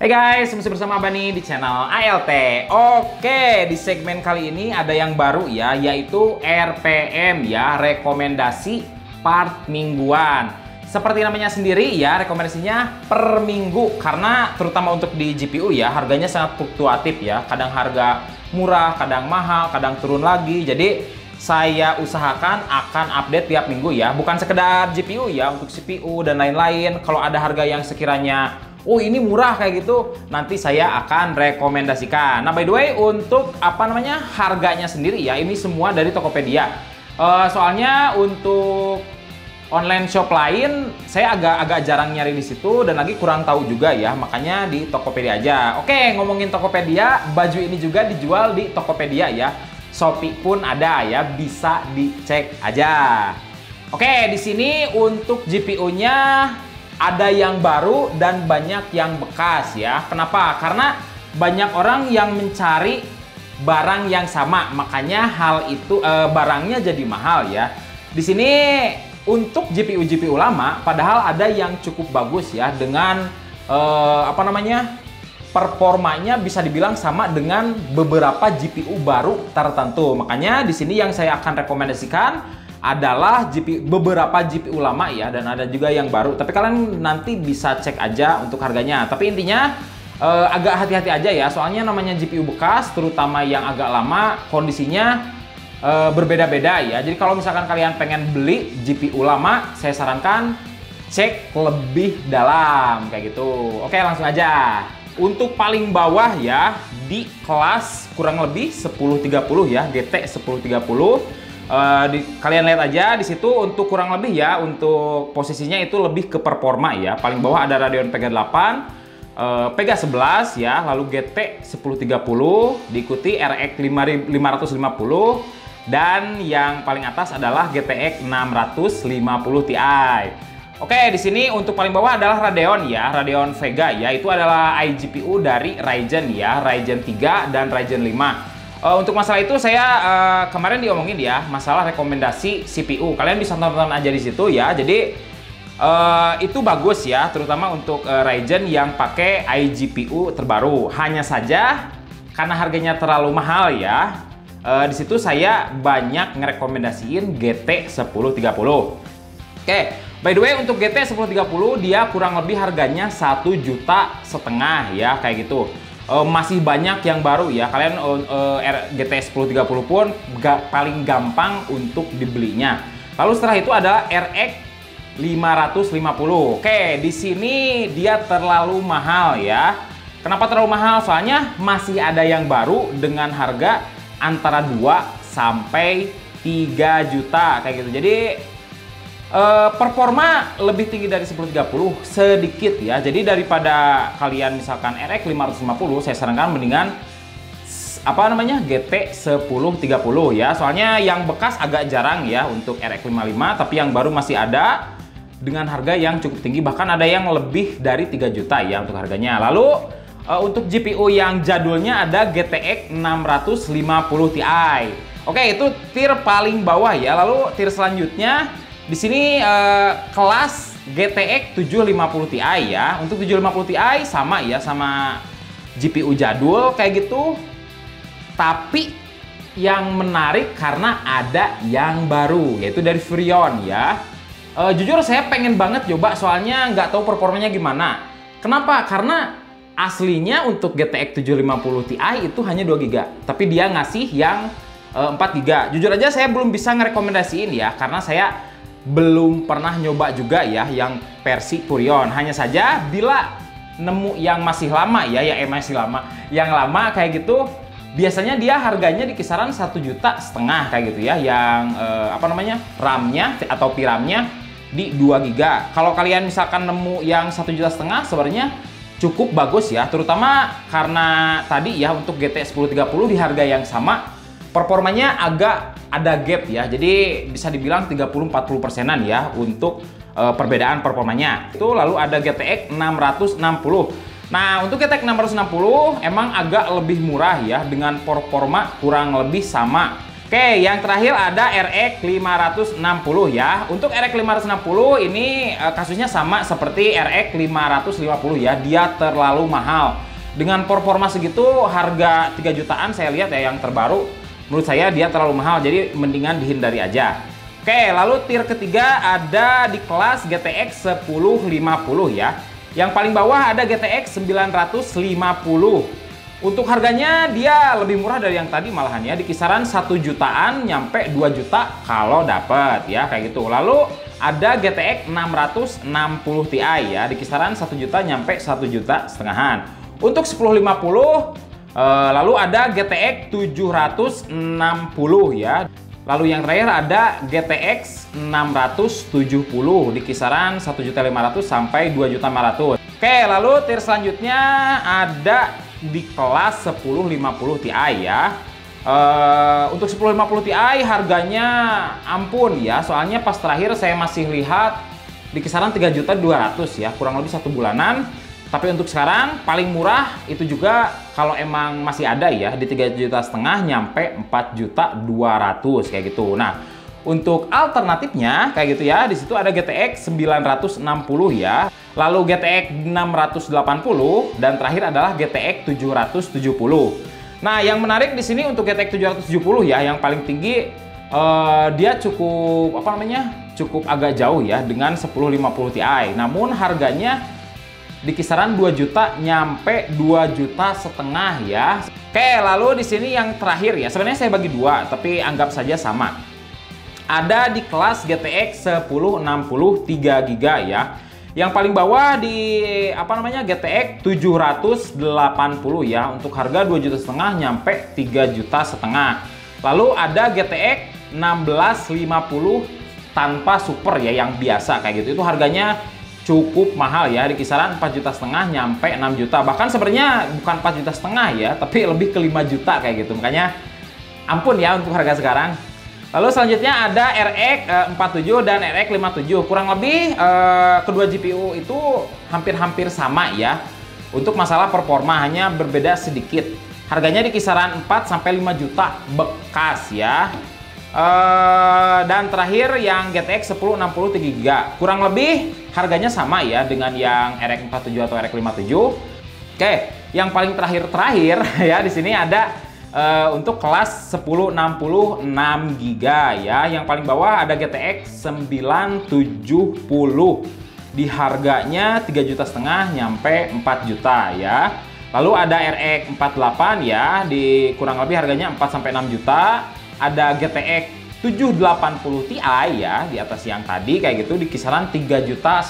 Hai guys, masih bersama Bani di channel ALT. Oke, di segmen kali ini ada yang baru ya, yaitu RPM ya, rekomendasi part mingguan. Seperti namanya sendiri ya, rekomendasinya per minggu. Karena terutama untuk di GPU ya, harganya sangat fluktuatif ya. Kadang harga murah, kadang mahal, kadang turun lagi. Jadi saya usahakan akan update tiap minggu ya. Bukan sekedar GPU ya, untuk CPU dan lain-lain. Kalau ada harga yang sekiranya oh ini murah kayak gitu, nanti saya akan rekomendasikan. Nah by the way, untuk harganya sendiri ya, ini semua dari Tokopedia. Soalnya untuk online shop lain saya agak jarang nyari di situ dan lagi kurang tahu juga ya, makanya di Tokopedia aja. Oke, ngomongin Tokopedia, baju ini juga dijual di Tokopedia ya. Shopee pun ada ya, bisa dicek aja. Oke, di sini untuk GPU-nya ada yang baru dan banyak yang bekas ya. Kenapa? Karena banyak orang yang mencari barang yang sama, makanya barangnya jadi mahal ya. Di sini untuk GPU lama, padahal ada yang cukup bagus ya dengan performanya bisa dibilang sama dengan beberapa GPU baru tertentu. Makanya di sini yang saya akan rekomendasikan adalah beberapa GPU lama ya, dan ada juga yang baru. Tapi kalian nanti bisa cek aja untuk harganya. Tapi intinya agak hati-hati aja ya, soalnya namanya GPU bekas, terutama yang agak lama, kondisinya berbeda-beda ya. Jadi kalau misalkan kalian pengen beli GPU lama, saya sarankan cek lebih dalam kayak gitu. Oke, langsung aja. Untuk paling bawah ya, di kelas kurang lebih 1030 ya, GT 1030. Kalian lihat aja di situ untuk kurang lebih ya, untuk posisinya itu lebih ke performa ya. Paling bawah ada Radeon Vega 8, Vega 11 ya, lalu GT 1030, diikuti RX 550, dan yang paling atas adalah GTX 650 Ti. Oke, di sini untuk paling bawah adalah Radeon ya, Radeon Vega ya, itu adalah iGPU dari Ryzen ya, Ryzen 3 dan Ryzen 5. Untuk masalah itu saya kemarin diomongin ya, masalah rekomendasi CPU. Kalian bisa tonton aja di situ ya. Jadi itu bagus ya, terutama untuk Ryzen yang pakai iGPU terbaru. Hanya saja karena harganya terlalu mahal ya, di situ saya banyak ngerekomendasiin GT 1030. Oke, by the way untuk GT 1030 dia kurang lebih harganya 1,5 juta ya, kayak gitu. Masih banyak yang baru ya, kalian GT 1030 pun paling gampang untuk dibelinya. Lalu setelah itu ada RX 550. Oke, di sini dia terlalu mahal ya. Kenapa terlalu mahal? Soalnya masih ada yang baru dengan harga antara 2 sampai 3 juta kayak gitu. Jadi performa lebih tinggi dari 1030 sedikit ya. Jadi daripada kalian misalkan RX 550, saya sarankan mendingan GT 1030 ya. Soalnya yang bekas agak jarang ya untuk RX 55, tapi yang baru masih ada dengan harga yang cukup tinggi, bahkan ada yang lebih dari 3 juta ya untuk harganya. Lalu untuk GPU yang jadulnya ada GTX 650 Ti. Oke, itu tier paling bawah ya. Lalu tier selanjutnya di sini kelas GTX 750 Ti ya. Untuk 750 Ti sama ya, sama GPU jadul kayak gitu. Tapi yang menarik karena ada yang baru, yaitu dari Freon ya. Jujur saya pengen banget coba, soalnya nggak tahu performanya gimana. Kenapa? Karena aslinya untuk GTX 750 Ti itu hanya 2 GB, tapi dia ngasih yang 4 GB. Jujur aja saya belum bisa ngerekomendasiin ya, karena saya belum pernah nyoba juga ya yang versi Freon. Hanya saja bila nemu yang masih lama ya, yang lama kayak gitu, biasanya dia harganya di kisaran 1,5 juta kayak gitu ya, yang RAM-nya atau VRAM-nya di 2 GB. Kalau kalian misalkan nemu yang 1,5 juta sebenarnya cukup bagus ya, terutama karena tadi ya untuk GT 1030 di harga yang sama, performanya agak ada gap ya, jadi bisa dibilang 30-40%an ya untuk perbedaan performanya. Itu lalu ada GTX 660. Nah, untuk GTX 660 emang agak lebih murah ya, dengan performa kurang lebih sama Oke, yang terakhir ada RX 560 ya. Untuk RX 560 ini kasusnya sama seperti RX 550 ya. Dia terlalu mahal. Dengan performa segitu, harga 3 jutaan saya lihat ya yang terbaru. Menurut saya dia terlalu mahal, jadi mendingan dihindari aja. Oke, lalu tier ketiga ada di kelas GTX 1050 ya. Yang paling bawah ada GTX 950. Untuk harganya dia lebih murah dari yang tadi malahan ya, di kisaran 1 jutaan nyampe 2 juta kalau dapet ya kayak gitu. Lalu ada GTX 660 Ti ya, di kisaran 1 juta nyampe 1 juta setengahan. Untuk 1050 lalu ada GTX 760 ya. Lalu yang terakhir ada GTX 670 di kisaran 1.500.000 sampai 2.500.000. Oke, lalu tier selanjutnya ada di kelas 1050 Ti ya. Untuk 1050 Ti harganya ampun ya, soalnya pas terakhir saya masih lihat di kisaran 3.200.000 ya, kurang lebih 1 bulanan. Tapi untuk sekarang paling murah itu juga kalau emang masih ada ya di 3,5 juta nyampe 4.200.000 kayak gitu. Nah, untuk alternatifnya kayak gitu ya, di situ ada GTX 960 ya. Lalu GTX 680 dan terakhir adalah GTX 770. Nah, yang menarik di sini untuk GTX 770 ya, yang paling tinggi dia cukup cukup agak jauh ya dengan 1050 Ti. Namun harganya di kisaran 2 juta nyampe 2,5 juta ya. Oke, lalu di sini yang terakhir ya. Sebenarnya saya bagi dua, tapi anggap saja sama. Ada di kelas GTX 1060 3GB ya. Yang paling bawah di GTX 780 ya, untuk harga 2,5 juta nyampe 3,5 juta. Lalu ada GTX 1650 tanpa super ya, yang biasa kayak gitu. Itu harganya cukup mahal ya, di kisaran 4,5 juta nyampe 6 juta. Bahkan sebenarnya bukan 4,5 juta ya, tapi lebih ke 5 juta kayak gitu. Makanya ampun ya untuk harga sekarang. Lalu selanjutnya ada RX 47 dan RX 57. Kurang lebih kedua GPU itu hampir-hampir sama ya. Untuk masalah performa hanya berbeda sedikit. Harganya di kisaran 4 sampai 5 juta bekas ya. Dan terakhir yang GTX 1060 3GB. Kurang lebih harganya sama ya dengan yang RX 47 atau RX 57. Oke, yang paling terakhir ya di sini ada untuk kelas 1060 6GB ya. Yang paling bawah ada GTX 970. Di harganya 3,5 juta nyampe 4 juta ya. Lalu ada RX 48 ya, di kurang lebih harganya 4 sampai 6 juta. Ada GTX 780 Ti ya, di atas yang tadi kayak gitu, di kisaran 3,5 juta.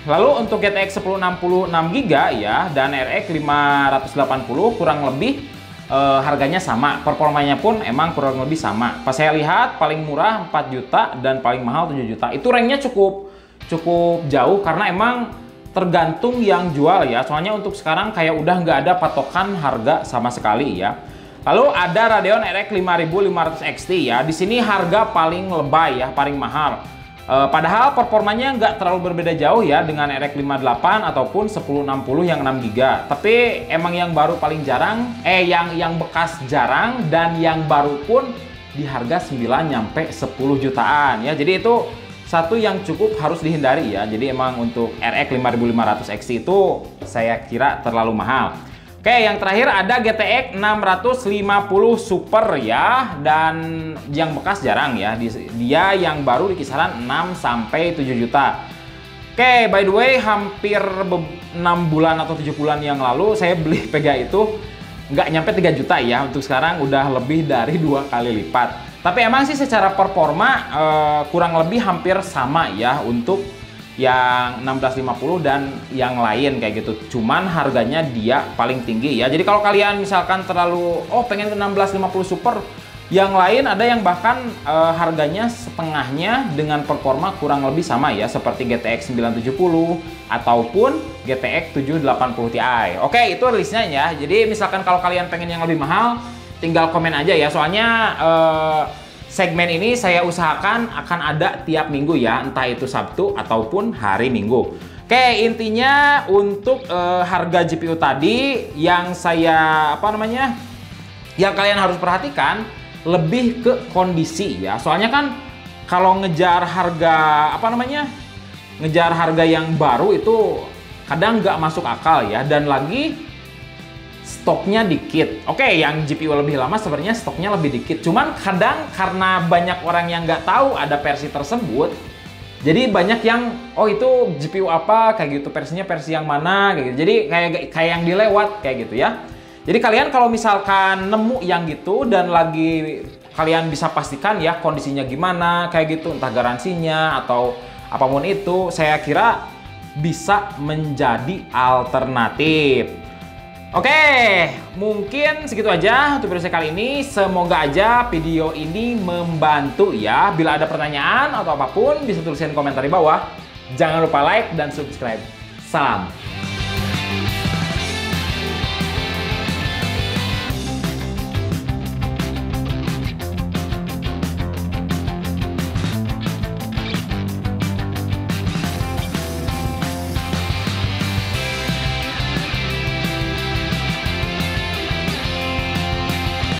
Lalu untuk GTX 1060 6GB ya dan RX 580 kurang lebih harganya sama, performanya pun emang kurang lebih sama. Pas saya lihat paling murah 4 juta dan paling mahal 7 juta. Itu ranknya cukup jauh karena emang tergantung yang jual ya. Soalnya untuk sekarang kayak udah nggak ada patokan harga sama sekali ya. Lalu ada Radeon RX 5500 XT ya. Di sini harga paling lebay ya, paling mahal. Padahal performanya nggak terlalu berbeda jauh ya dengan RX 58 ataupun 1060 yang 6GB. Tapi emang yang baru paling jarang, yang bekas jarang, dan yang baru pun di harga 9 nyampe 10 jutaan ya. Jadi itu satu yang cukup harus dihindari ya. Jadi emang untuk RX 5500 XT itu saya kira terlalu mahal. Oke, yang terakhir ada GTX 650 Super ya, dan yang bekas jarang ya. Dia yang baru di kisaran 6 sampai 7 juta. Oke, by the way, hampir 6 bulan atau 7 bulan yang lalu saya beli Vega itu nggak nyampe 3 juta ya. Untuk sekarang udah lebih dari 2 kali lipat. Tapi emang sih secara performa kurang lebih hampir sama ya untuk yang 1650 dan yang lain kayak gitu. Cuman harganya dia paling tinggi ya. Jadi kalau kalian misalkan terlalu pengen ke 1650 Super, yang lain ada yang bahkan harganya setengahnya dengan performa kurang lebih sama ya, seperti GTX 970 ataupun GTX 780 Ti. Oke, itu listnya ya. Jadi misalkan kalau kalian pengen yang lebih mahal, tinggal komen aja ya. Soalnya segmen ini saya usahakan akan ada tiap minggu ya, entah itu Sabtu ataupun hari Minggu. Oke, intinya untuk harga GPU tadi yang saya yang kalian harus perhatikan, lebih ke kondisi ya. Soalnya kan kalau ngejar harga ngejar harga yang baru itu kadang nggak masuk akal ya, dan lagi stoknya dikit. Oke, yang GPU lebih lama sebenarnya stoknya lebih dikit. Cuman kadang karena banyak orang yang nggak tahu ada versi tersebut, jadi banyak yang, oh itu GPU apa, kayak gitu, versinya versi yang mana, kayak gitu. Jadi kayak yang dilewat, kayak gitu ya. Jadi kalian kalau misalkan nemu yang gitu, dan lagi kalian bisa pastikan ya kondisinya gimana, kayak gitu, entah garansinya atau apapun itu, saya kira bisa menjadi alternatif. Oke, mungkin segitu aja untuk video saya kali ini. Semoga aja video ini membantu ya. Bila ada pertanyaan atau apapun, bisa tuliskan komentar di bawah. Jangan lupa like dan subscribe. Salam!